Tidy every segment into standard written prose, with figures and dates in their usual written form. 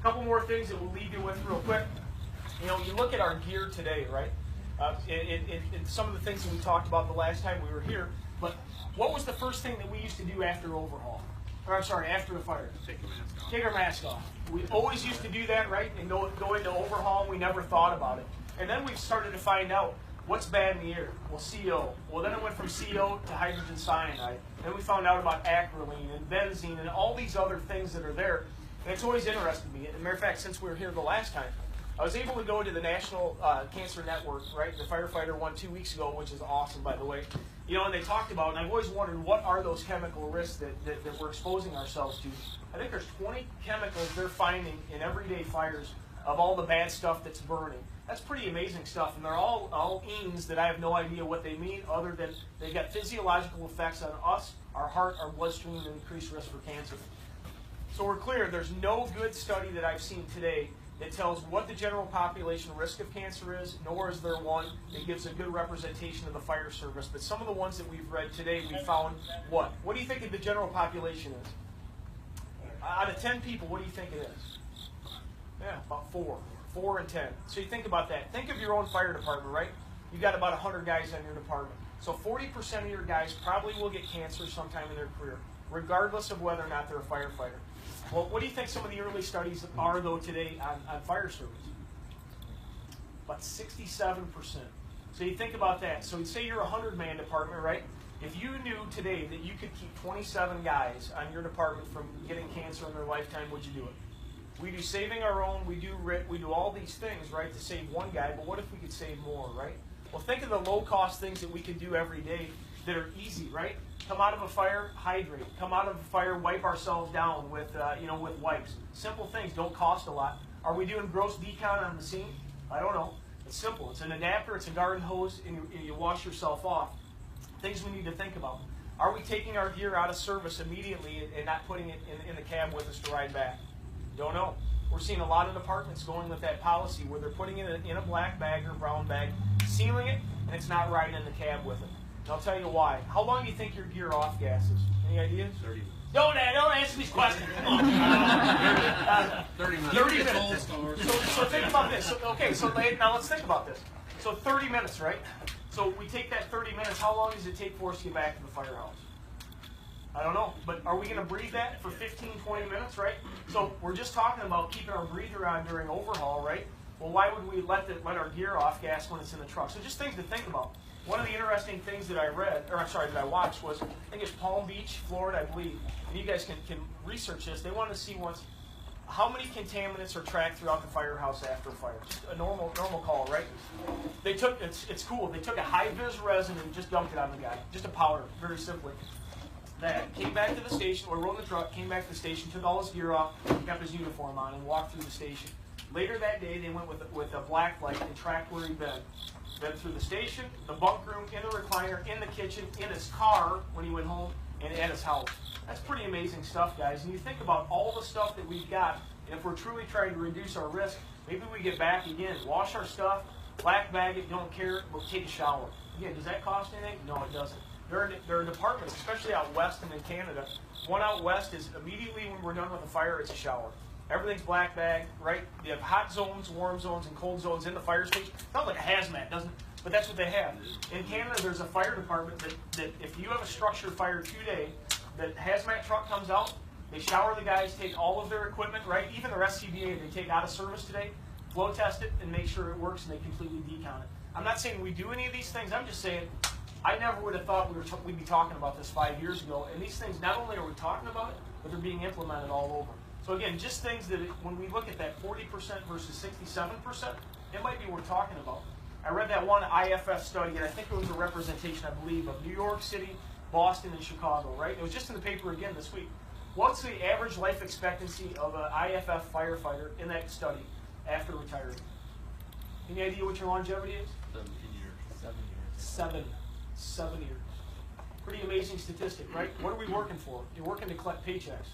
A couple more things that we'll leave you with real quick. You know, you look at our gear today, right? Some of the things that we talked about the last time we were here, but what was the first thing that we used to do after overhaul? Or I'm sorry, after the fire? Take your mask off. Take our mask off. We always used to do that, right? And go into overhaul, and we never thought about it. And then we started to find out what's bad in the air. Well, CO. Well, then it went from CO to hydrogen cyanide. Then we found out about acrolein and benzene and all these other things that are there. And it's always interested me. As a matter of fact, since we were here the last time, I was able to go to the National Cancer Network, right? The firefighter one 2 weeks ago, which is awesome, by the way. You know, and they talked about, and I've always wondered, what are those chemical risks that we're exposing ourselves to? I think there's 20 chemicals they're finding in everyday fires of all the bad stuff that's burning. That's pretty amazing stuff, and they're all enes that I have no idea what they mean, other than they've got physiological effects on us, our heart, our bloodstream, and increased risk for cancer. So we're clear, there's no good study that I've seen today that tells what the general population risk of cancer is, nor is there one that gives a good representation of the fire service. But some of the ones that we've read today, we found what? What do you think the general population is? Out of 10 people, what do you think it is? Yeah, about 4. 4 and 10. So you think about that. Think of your own fire department, right? You've got about 100 guys in your department. So 40% of your guys probably will get cancer sometime in their career, regardless of whether or not they're a firefighter. Well, what do you think some of the early studies are, though, today on fire service? About 67%. So you think about that. So say you're a 100-man department, right? If you knew today that you could keep 27 guys on your department from getting cancer in their lifetime, would you do it? We do saving our own, we do all these things, right, to save one guy, but what if we could save more, right? Well, think of the low-cost things that we can do every day that are easy, right? Come out of a fire, hydrate. Come out of a fire, wipe ourselves down with, with wipes. Simple things, don't cost a lot. Are we doing gross decon on the scene? I don't know. It's simple. It's an adapter, it's a garden hose, and you wash yourself off. Things we need to think about. Are we taking our gear out of service immediately and not putting it in the cab with us to ride back? Don't know. We're seeing a lot of departments going with that policy where they're putting it in a black bag or brown bag, sealing it, and it's not riding in the cab with it. And I'll tell you why. How long do you think your gear off gas is? Any ideas? 30 minutes. Don't answer these questions. Come on. 30 minutes. 30 minutes. So think about this. Now let's think about this. So 30 minutes, right? So we take that 30 minutes. How long does it take for us to get back to the firehouse? I don't know. But are we going to breathe that for 15, 20 minutes, right? So we're just talking about keeping our breather on during overhaul, right? Well, why would we let our gear off gas when it's in the truck? So just things to think about. One of the interesting things that I watched was, I think it's Palm Beach, Florida, I believe, and you guys can research this. They wanted to see how many contaminants are tracked throughout the firehouse after a fire. Just a normal call, right? They took, it's cool, they took a high-vis resin and just dumped it on the guy. Just a powder, very simply. That came back to the station, or rode in the truck, came back to the station, took all his gear off, kept his uniform on, and walked through the station. Later that day, they went with a black light and tracked where he'd been. Been through the station, the bunk room, in the recliner, in the kitchen, in his car when he went home, and at his house. That's pretty amazing stuff, guys. And you think about all the stuff that we've got, and if we're truly trying to reduce our risk, maybe we get back again, wash our stuff, black bag it, don't care, we'll take a shower. Again, does that cost anything? No, it doesn't. There are departments, especially out west and in Canada. One out west is immediately when we're done with the fire, it's a shower. Everything's black bag, right? You have hot zones, warm zones, and cold zones in the fire station. Not like a hazmat, doesn't it? But that's what they have. In Canada, there's a fire department that if you have a structure fire today, the hazmat truck comes out, they shower the guys, take all of their equipment, right? Even their SCBA, they take out of service today, flow test it, and make sure it works, and they completely decon it. I'm not saying we do any of these things. I'm just saying I never would have thought we'd be talking about this 5 years ago. And these things, not only are we talking about it, but they're being implemented all over. So again, just things that when we look at that 40% versus 67%, it might be worth talking about. I read that one IFF study, and I think it was a representation, I believe, of New York City, Boston, and Chicago, right? It was just in the paper again this week. What's the average life expectancy of an IFF firefighter in that study after retiring? Any idea what your longevity is? 17 years. 7 years. Pretty amazing statistic, right? What are we working for? You're working to collect paychecks.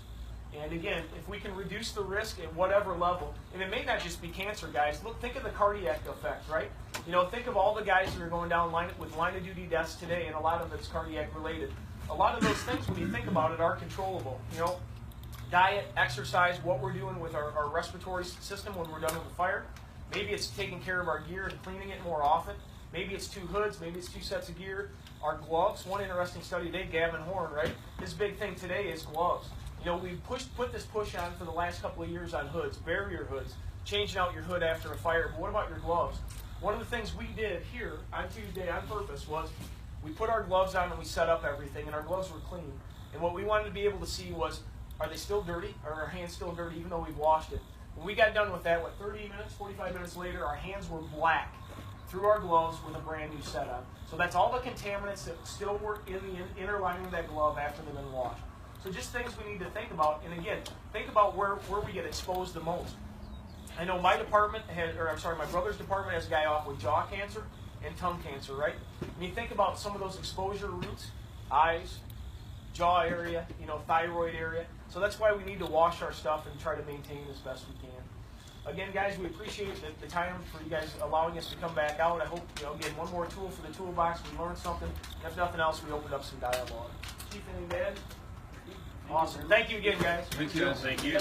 And again, if we can reduce the risk at whatever level, and it may not just be cancer, guys. Look, think of the cardiac effect, right? You know, think of all the guys that are going down with line-of-duty deaths today, and a lot of it's cardiac related. A lot of those things, when you think about it, are controllable. You know, diet, exercise, what we're doing with our respiratory system when we're done with the fire. Maybe it's taking care of our gear and cleaning it more often. Maybe it's 2 hoods, maybe it's 2 sets of gear. Our gloves, one interesting study today, Gavin Horn, right? His big thing today is gloves. You know, we put this push on for the last couple of years on hoods, barrier hoods, changing out your hood after a fire. But what about your gloves? One of the things we did here on Tuesday on purpose was we put our gloves on and we set up everything, and our gloves were clean. And what we wanted to be able to see was, are they still dirty? Are our hands still dirty even though we've washed it? When we got done with that, 30 minutes, 45 minutes later, our hands were black through our gloves with a brand new set on. So that's all the contaminants that still were in the inner lining of that glove after they've been washed. So just things we need to think about. And again, think about where we get exposed the most. I know my department my brother's department has a guy off with jaw cancer and tongue cancer, right? And you think about some of those exposure routes, eyes, jaw area, you know, thyroid area. So that's why we need to wash our stuff and try to maintain as best we can. Again, guys, we appreciate the time for you guys allowing us to come back out. I hope, you know, again, one more tool for the toolbox. We learned something. And if nothing else, we opened up some dialogue. Chief, anything to add? Awesome. Thank you again, guys. Thank you. Thank you.